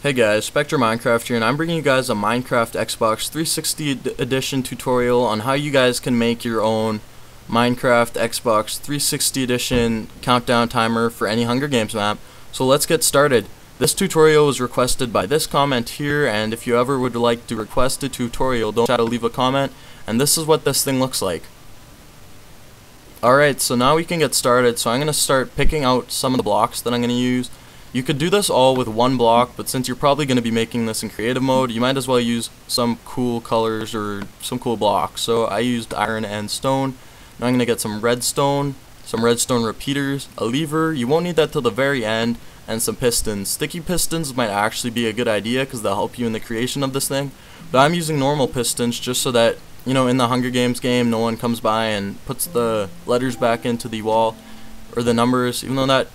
Hey guys, Spectre Minecraft here, and I'm bringing you guys a Minecraft Xbox 360 Edition tutorial on how you guys can make your own Minecraft Xbox 360 Edition countdown timer for any Hunger Games map. So let's get started. This tutorial was requested by this comment here, and if you ever would like to request a tutorial, don't try to leave a comment, and this is what this thing looks like. Alright, so now we can get started. So I'm going to start picking out some of the blocks that I'm going to use. You could do this all with one block, but since you're probably going to be making this in creative mode, you might as well use some cool colors or some cool blocks. So I used iron and stone. Now I'm going to get some redstone repeaters, a lever, you won't need that till the very end, and some pistons. Sticky pistons might actually be a good idea because they'll help you in the creation of this thing, but I'm using normal pistons just so that, you know, in the Hunger Games game no one comes by and puts the letters back into the wall, or the numbers, even though that,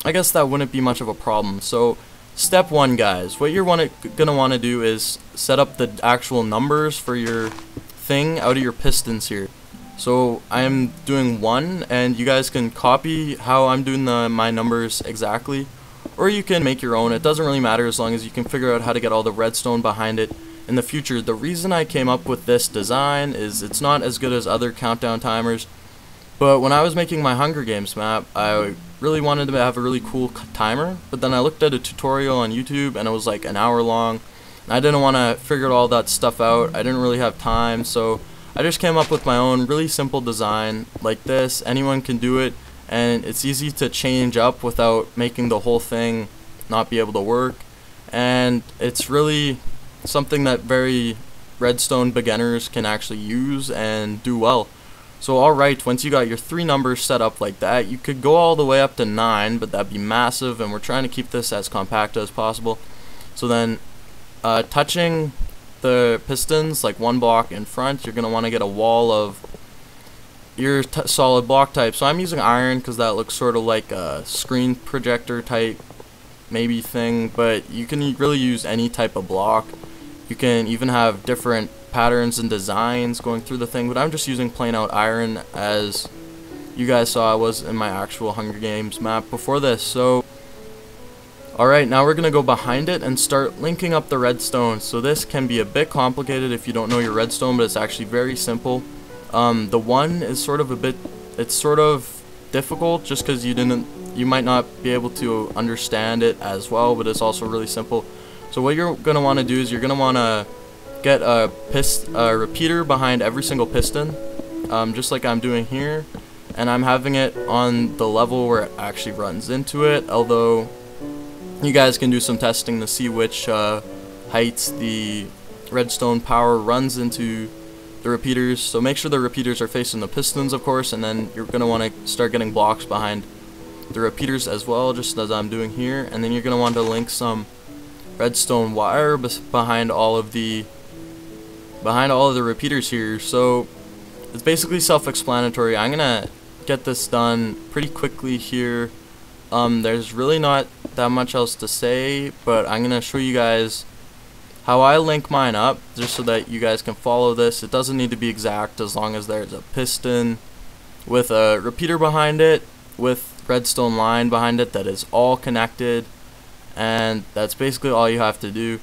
I guess that wouldn't be much of a problem. So step one, guys, what you're gonna want to do is set up the actual numbers for your thing out of your pistons here. So I'm doing 1, and you guys can copy how I'm doing my numbers exactly, or you can make your own. It doesn't really matter as long as you can figure out how to get all the redstone behind it in the future. The reason I came up with this design is it's not as good as other countdown timers, but when I was making my Hunger Games map, I really wanted to have a really cool timer, but then I looked at a tutorial on YouTube and it was like an hour long, and I didn't want to figure all that stuff out. I didn't really have time, so I just came up with my own really simple design like this. Anyone can do it, and it's easy to change up without making the whole thing not be able to work, and it's really something that very redstone beginners can actually use and do well. So alright, once you got your 3 numbers set up like that, you could go all the way up to 9, but that'd be massive, and we're trying to keep this as compact as possible. So then, touching the pistons, like 1 block in front, you're going to want to get a wall of your solid block type. So I'm using iron because that looks sort of like a screen projector type maybe thing, but you can really use any type of block. You can even have different patterns and designs going through the thing, but I'm just using plain out iron, as you guys saw I was in my actual Hunger Games map before this. So alright, now we're gonna go behind it and start linking up the redstone. So this can be a bit complicated if you don't know your redstone, but it's actually very simple. The 1 is sort of difficult just because you might not be able to understand it as well, but it's also really simple. So what you're gonna want to do is you're gonna want to get a repeater behind every single piston, just like I'm doing here, and I'm having it on the level where it actually runs into it, although you guys can do some testing to see which heights the redstone power runs into the repeaters. So make sure the repeaters are facing the pistons, of course, and then you're going to want to start getting blocks behind the repeaters as well, just as I'm doing here, and then you're going to want to link some redstone wire behind all of the repeaters here. So it's basically self-explanatory. I'm gonna get this done pretty quickly here. There's really not that much else to say, but I'm gonna show you guys how I link mine up just so that you guys can follow this. It doesn't need to be exact as long as there's a piston with a repeater behind it with redstone line behind it that is all connected, and that's basically all you have to do.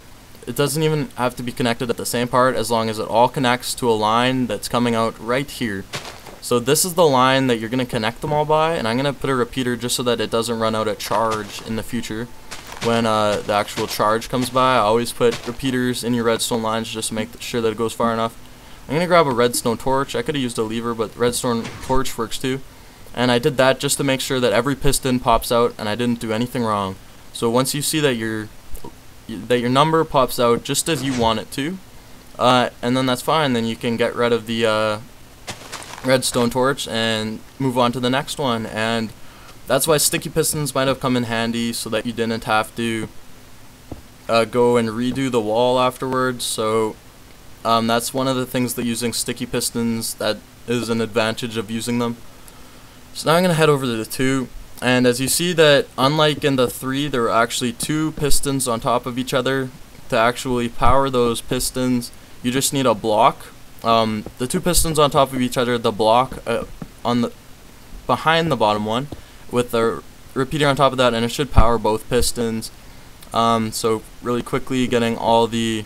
It doesn't even have to be connected at the same part as long as it all connects to a line that's coming out right here. So this is the line that you're going to connect them all by, and I'm going to put a repeater just so that it doesn't run out of charge in the future. When the actual charge comes by, I always put repeaters in your redstone lines just to make sure that it goes far enough. I'm going to grab a redstone torch. I could have used a lever, but redstone torch works too. And I did that just to make sure that every piston pops out and I didn't do anything wrong. So once you see that your number pops out just as you want it to, and then that's fine. Then you can get rid of the redstone torch and move on to the next one. And that's why sticky pistons might have come in handy, so that you didn't have to go and redo the wall afterwards. So that's one of the things that using sticky pistons, that is an advantage of using them. So now I'm going to head over to the 2. And as you see that, unlike in the 3, there are actually 2 pistons on top of each other. To actually power those pistons, you just need a block. The 2 pistons on top of each other, the block behind the bottom one, with the repeater on top of that, and it should power both pistons. So really quickly getting all the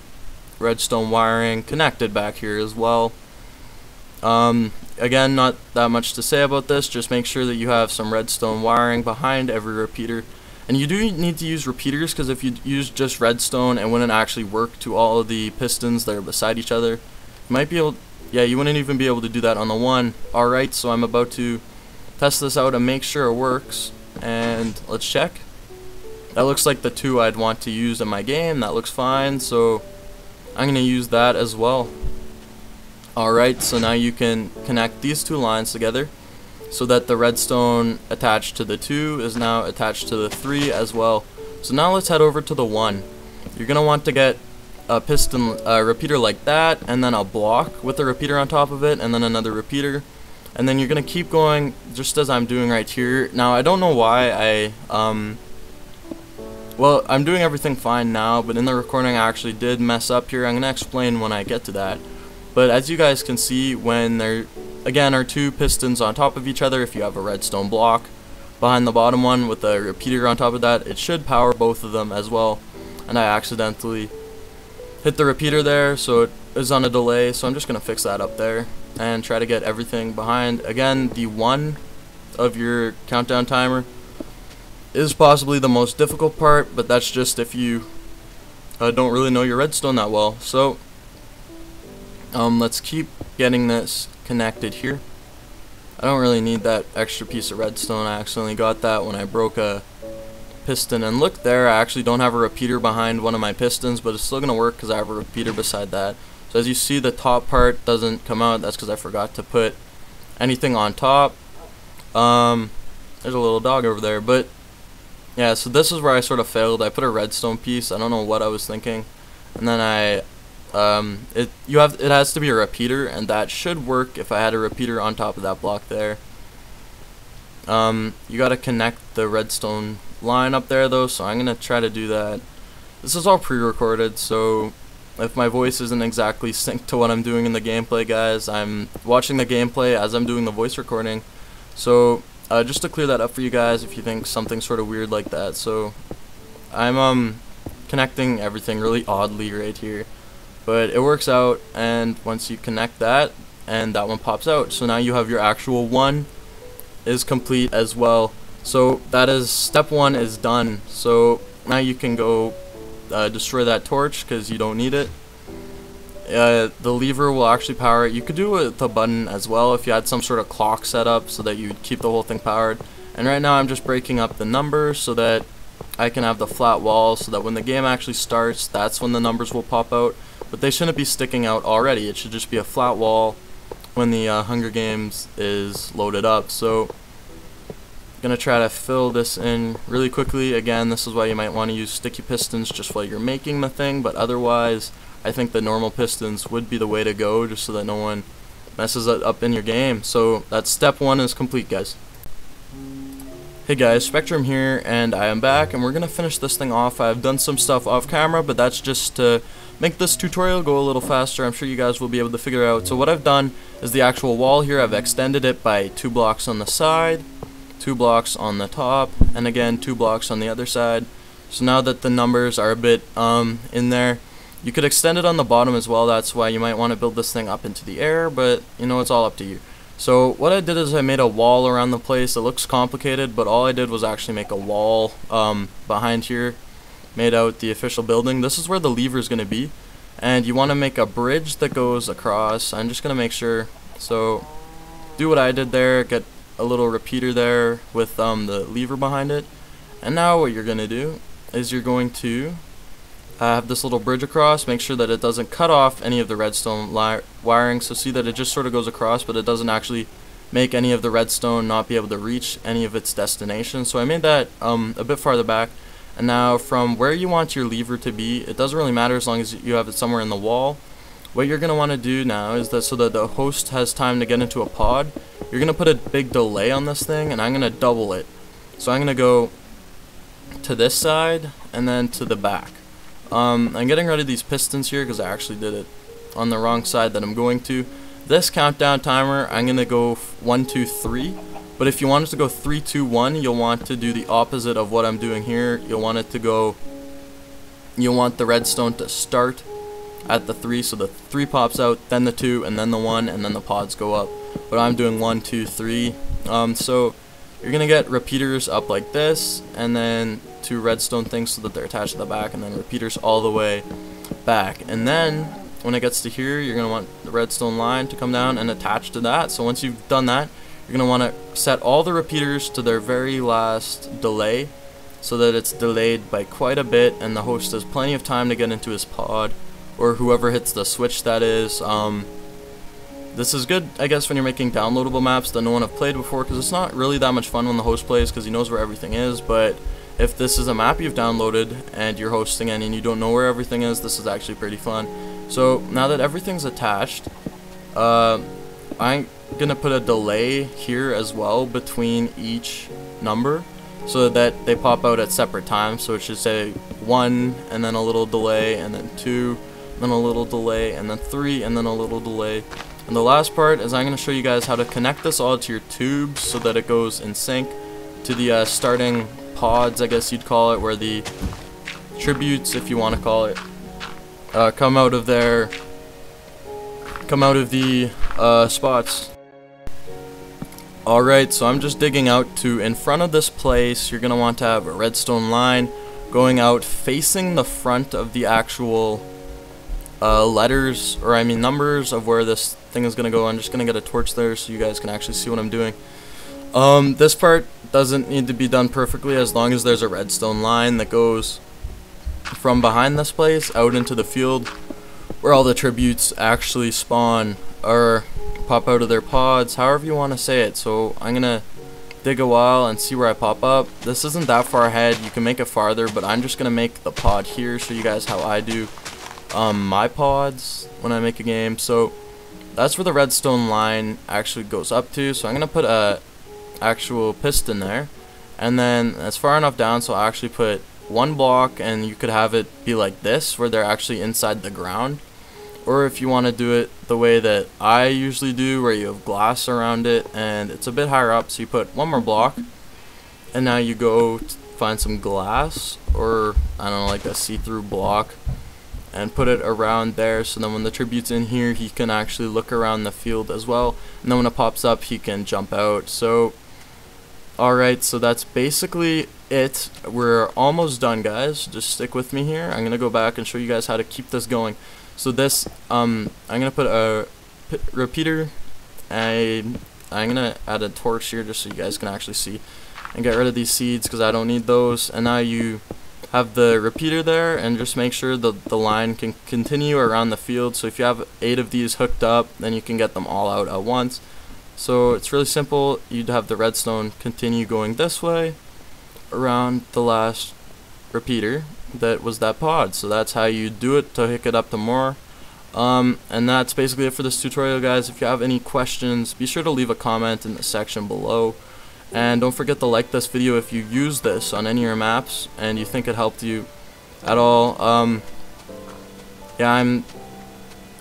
redstone wiring connected back here as well. Again, not that much to say about this, just make sure that you have some redstone wiring behind every repeater. And you do need to use repeaters, because if you use just redstone, it wouldn't actually work to all of the pistons that are beside each other. You might be able, yeah, you wouldn't even be able to do that on the one. Alright, so I'm about to test this out and make sure it works, and let's check. That looks like the two I'd want to use in my game. That looks fine, so I'm going to use that as well. Alright, so now you can connect these two lines together so that the redstone attached to the 2 is now attached to the 3 as well. So now let's head over to the 1. You're going to want to get a piston repeater like that, and then a block with a repeater on top of it, and then another repeater. And then you're going to keep going just as I'm doing right here. Now I don't know why well, I'm doing everything fine now, but in the recording I actually did mess up here. I'm going to explain when I get to that. But as you guys can see, when there again are two pistons on top of each other, if you have a redstone block behind the bottom one with a repeater on top of that, it should power both of them as well. And I accidentally hit the repeater there, so it is on a delay, so I'm just going to fix that up there and try to get everything behind. Again, the 1 of your countdown timer is possibly the most difficult part, but that's just if you don't really know your redstone that well. So let's keep getting this connected here. I don't really need that extra piece of redstone. I accidentally got that when I broke a piston, and look there, I actually don't have a repeater behind one of my pistons, but it's still gonna work because I have a repeater beside that. So as you see, the top part doesn't come out. That's because I forgot to put anything on top. There's a little dog over there, but yeah, so this is where I sort of failed. I put a redstone piece, I don't know what I was thinking, and then it has to be a repeater, and that should work if I had a repeater on top of that block there. You gotta connect the redstone line up there though, so I'm gonna try to do that. This is all pre-recorded, so if my voice isn't exactly synced to what I'm doing in the gameplay, guys, I'm watching the gameplay as I'm doing the voice recording. So just to clear that up for you guys, if you think something sort of weird like that. So I'm connecting everything really oddly right here, but it works out, and once you connect that, and that one pops out, so now you have your actual 1 is complete as well. So that is step 1 is done. So now you can go destroy that torch because you don't need it. The lever will actually power it. You could do it with a button as well if you had some sort of clock set up so that you'd keep the whole thing powered. And right now I'm just breaking up the numbers so that I can have the flat wall, so that when the game actually starts, that's when the numbers will pop out. But they shouldn't be sticking out already. It should just be a flat wall when the Hunger Games is loaded up. So I'm gonna try to fill this in really quickly. Again, this is why you might want to use sticky pistons just while you're making the thing, but otherwise I think the normal pistons would be the way to go, just so that no one messes it up in your game. So that's step 1 is complete, guys. Hey guys, Spectrum here, and I am back, and we're gonna finish this thing off. I've done some stuff off camera, but that's just to make this tutorial go a little faster. I'm sure you guys will be able to figure it out. So what I've done is the actual wall here, I've extended it by 2 blocks on the side, 2 blocks on the top, and again 2 blocks on the other side. So now that the numbers are a bit in there, you could extend it on the bottom as well. That's why you might want to build this thing up into the air, but you know, it's all up to you. So what I did is I made a wall around the place. It looks complicated, but all I did was actually make a wall behind here, made out the official building. This is where the lever is going to be, and you want to make a bridge that goes across. I'm just going to make sure, so do what I did there, get a little repeater there with the lever behind it. And now what you're going to do is you're going to have this little bridge across. Make sure that it doesn't cut off any of the redstone wiring, so see that it just sort of goes across, but it doesn't actually make any of the redstone not be able to reach any of its destination. So I made that a bit farther back, and now from where you want your lever to be, it doesn't really matter as long as you have it somewhere in the wall. What you're going to want to do now is that so that the host has time to get into a pod, you're going to put a big delay on this thing, and I'm going to double it. So I'm going to go to this side and then to the back. I'm getting rid of these pistons here because I actually did it on the wrong side that I'm going to. This countdown timer, I'm going to go 1, 2, 3. But if you want it to go 3, 2, 1, you'll want to do the opposite of what I'm doing here. You'll want it to go you'll want the redstone to start at the 3, so the 3 pops out, then the 2, and then the 1, and then the pods go up. But I'm doing 1, 2, 3. So you're gonna get repeaters up like this, and then 2 redstone things so that they're attached to the back, and then repeaters all the way back. And then when it gets to here, you're gonna want the redstone line to come down and attach to that. So once you've done that, you're gonna want to set all the repeaters to their very last delay, so that it's delayed by quite a bit, and the host has plenty of time to get into his pod, or whoever hits the switch, that is. This is good, I guess, when you're making downloadable maps that no one have played before, because it's not really that much fun when the host plays, because he knows where everything is. But if this is a map you've downloaded and you're hosting it and you don't know where everything is, this is actually pretty fun. So now that everything's attached, I'm gonna put a delay here as well between each number, so that they pop out at separate times. So it should say 1, and then a little delay, and then 2, then a little delay, and then 3, and then a little delay. And the last part is I'm going to show you guys how to connect this all to your tubes so that it goes in sync to the starting pods, I guess you'd call it, where the tributes, if you want to call it, come out of the spots. Alright, so I'm just digging out to, in front of this place, you're going to want to have a redstone line going out facing the front of the actual letters, or I mean numbers, of where this thing is going to go. I'm just going to get a torch there so you guys can actually see what I'm doing. This part doesn't need to be done perfectly, as long as there's a redstone line that goes from behind this place out into the field where all the tributes actually spawn or pop out of their pods, however you want to say it. So I'm gonna dig a while and see where I pop up. This isn't that far ahead, you can make it farther, but I'm just gonna make the pod here, show you guys how I do my pods when I make a game. So that's where the redstone line actually goes up to, so I'm gonna put a actual piston there, and then it's far enough down so I actually put 1 block, and you could have it be like this where they're actually inside the ground. Or if you want to do it the way that I usually do, where you have glass around it and it's a bit higher up, so you put 1 more block, and now you go find some glass, or I don't know, like a see-through block, and put it around there, so then when the tribute's in here, he can actually look around the field as well, and then when it pops up, he can jump out. So alright, so that's basically it. We're almost done, guys. Just stick with me here. I'm gonna go back and show you guys how to keep this going. So this, I'm gonna put a repeater. I'm gonna add a torch here just so you guys can actually see, and get rid of these seeds because I don't need those. And now you have the repeater there, and just make sure that the line can continue around the field. So if you have 8 of these hooked up, then you can get them all out at once. So it's really simple. You'd have the redstone continue going this way around the last repeater that was that pod. So that's how you do it to hook it up to more. And that's basically it for this tutorial, guys. If you have any questions, be sure to leave a comment in the section below, and don't forget to like this video if you use this on any of your maps and you think it helped you at all. Yeah,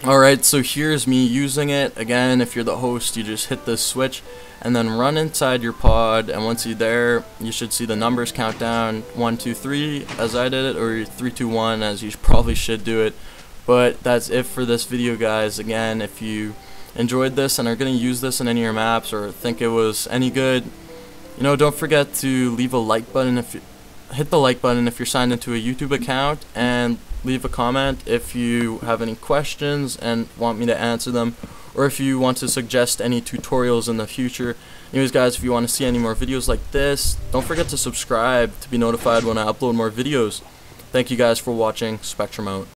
alright, so here's me using it. Again, if you're the host, you just hit this switch and then run inside your pod, and once you're there, you should see the numbers count down 1, 2, 3 as I did it, or 3, 2, 1 as you probably should do it. But that's it for this video, guys. Again, if you enjoyed this and are going to use this in any of your maps, or think it was any good, you know, don't forget to leave a like button if you hit the like button if you're signed into a YouTube account, and leave a comment if you have any questions and want me to answer them, or if you want to suggest any tutorials in the future. Anyways, guys, if you want to see any more videos like this, don't forget to subscribe to be notified when I upload more videos. Thank you guys for watching. Spectrum out.